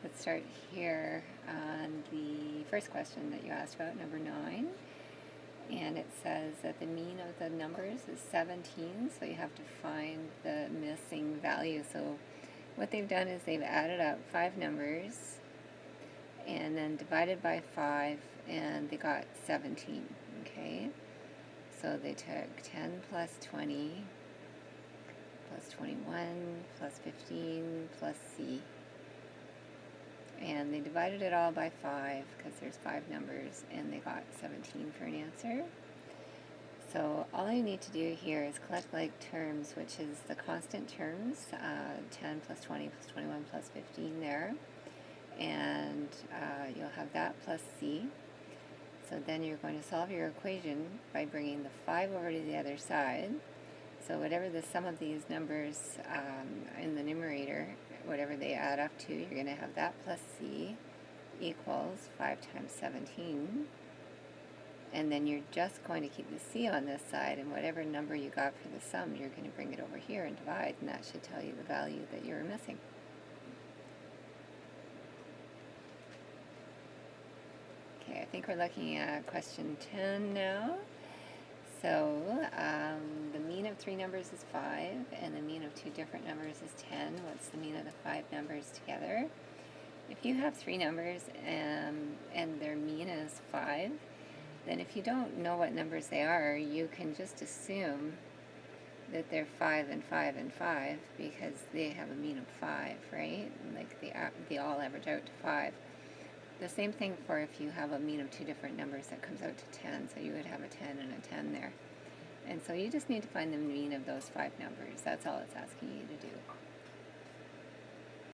Let's start here on the first question that you asked about, number 9. And it says that the mean of the numbers is 17, so you have to find the missing value. So what they've done is they've added up 5 numbers and then divided by 5, and they got 17, okay? So they took 10 plus 20 plus 21 plus 15 plus C. And they divided it all by 5 because there's 5 numbers, and they got 17 for an answer. So all you need to do here is collect like terms, which is the constant terms, 10 plus 20 plus 21 plus 15 there. And you'll have that plus C. So then you're going to solve your equation by bringing the 5 over to the other side. So whatever the sum of these numbers in the numerator, whatever they add up to, you're going to have that plus C equals 5 times 17. And then you're just going to keep the C on this side, and whatever number you got for the sum, you're going to bring it over here and divide, and that should tell you the value that you were missing. Okay, I think we're looking at question 10 now. So the mean of 3 numbers is 5, and the mean of 2 different numbers is 10. What's the mean of the 5 numbers together? If you have 3 numbers and their mean is 5, then if you don't know what numbers they are, you can just assume that they're 5 and 5 and 5 because they have a mean of 5, right? Like they all average out to 5. The same thing for if you have a mean of 2 different numbers that comes out to 10, so you would have a 10 and a 10 there. And so you just need to find the mean of those 5 numbers. That's all it's asking you to do.